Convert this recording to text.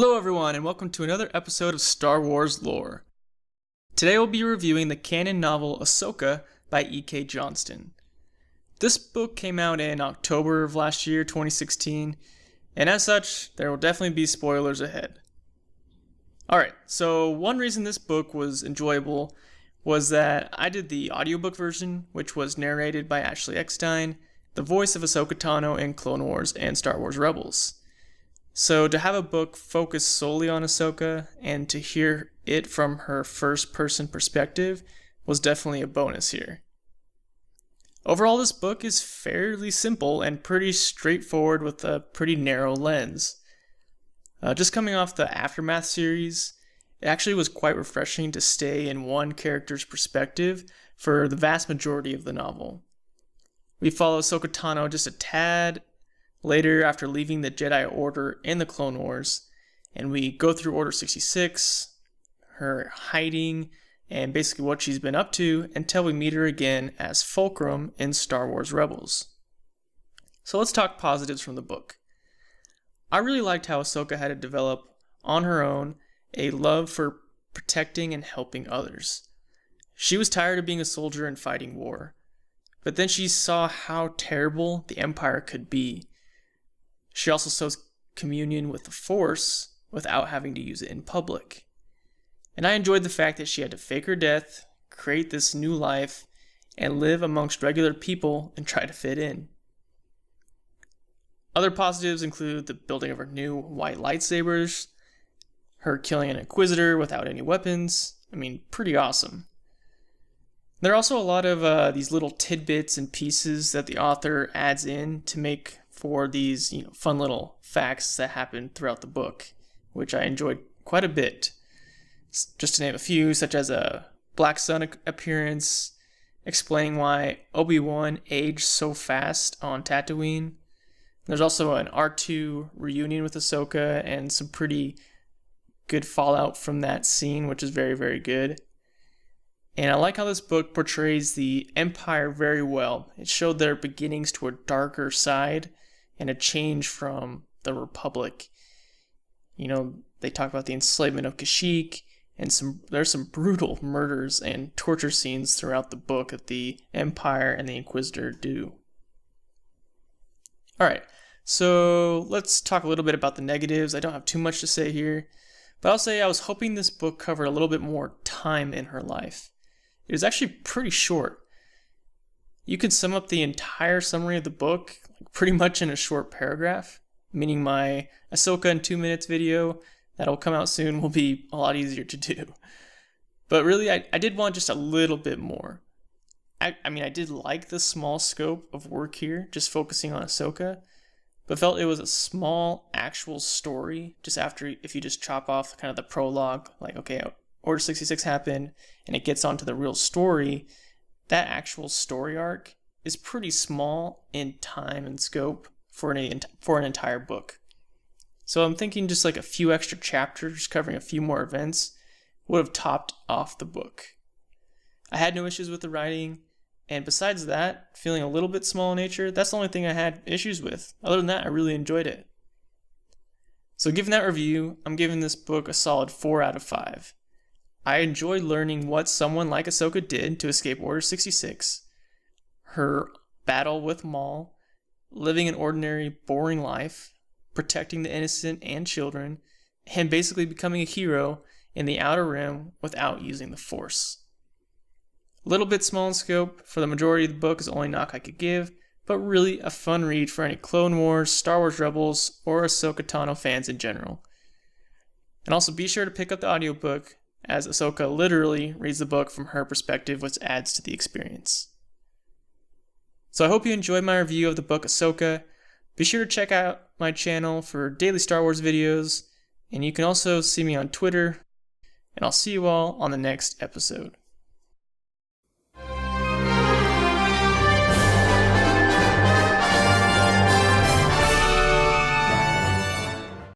Hello everyone, and welcome to another episode of Star Wars Lore. Today we'll be reviewing the canon novel Ahsoka by E.K. Johnston. This book came out in October of last year, 2016, and as such, there will definitely be spoilers ahead. Alright, so one reason this book was enjoyable was that I did the audiobook version, which was narrated by Ashley Eckstein, the voice of Ahsoka Tano in Clone Wars and Star Wars Rebels. So to have a book focus solely on Ahsoka and to hear it from her first-person perspective was definitely a bonus here. Overall, this book is fairly simple and pretty straightforward with a pretty narrow lens. Just coming off the Aftermath series, it actually was quite refreshing to stay in one character's perspective for the vast majority of the novel. We follow Ahsoka Tano just a tad later after leaving the Jedi Order in the Clone Wars, and we go through Order 66, her hiding, and basically what she's been up to until we meet her again as Fulcrum in Star Wars Rebels. So let's talk positives from the book. I really liked how Ahsoka had to develop, on her own, a love for protecting and helping others. She was tired of being a soldier and fighting war, but then she saw how terrible the Empire could be. She also shows communion with the Force without having to use it in public. And I enjoyed the fact that she had to fake her death, create this new life, and live amongst regular people and try to fit in. Other positives include the building of her new white lightsabers, her killing an Inquisitor without any weapons. Pretty awesome. There are also a lot of these little tidbits and pieces that the author adds in to make for these fun little facts that happen throughout the book, which I enjoyed quite a bit. Just to name a few, such as a Black Sun appearance, explaining why Obi-Wan aged so fast on Tatooine. There's also an R2 reunion with Ahsoka and some pretty good fallout from that scene, which is very, very good. And I like how this book portrays the Empire very well. It showed their beginnings to a darker side and a change from the Republic. They talk about the enslavement of Kashyyyk, and there's some brutal murders and torture scenes throughout the book that the Empire and the Inquisitor do. Alright, so let's talk a little bit about the negatives. I don't have too much to say here, but I'll say I was hoping this book covered a little bit more time in her life. It was actually pretty short. You could sum up the entire summary of the book pretty much in a short paragraph, meaning my Ahsoka in 2 minutes video that'll come out soon will be a lot easier to do. But really, I did want just a little bit more. I did like the small scope of work here, just focusing on Ahsoka, but felt it was a small actual story just after, if you just chop off kind of the prologue, like, okay, Order 66 happened, and it gets onto the real story, that actual story arc is pretty small in time and scope for an entire book. So I'm thinking just like a few extra chapters covering a few more events would have topped off the book. I had no issues with the writing, and besides that, feeling a little bit small in nature, that's the only thing I had issues with. Other than that, I really enjoyed it. So given that review, I'm giving this book a solid 4 out of 5. I enjoyed learning what someone like Ahsoka did to escape Order 66, her battle with Maul, living an ordinary, boring life, protecting the innocent and children, and basically becoming a hero in the Outer Rim without using the Force. A little bit small in scope for the majority of the book is the only knock I could give, but really a fun read for any Clone Wars, Star Wars Rebels, or Ahsoka Tano fans in general. And also be sure to pick up the audiobook, as Ahsoka literally reads the book from her perspective, which adds to the experience. So I hope you enjoyed my review of the book Ahsoka. Be sure to check out my channel for daily Star Wars videos, and you can also see me on Twitter, and I'll see you all on the next episode.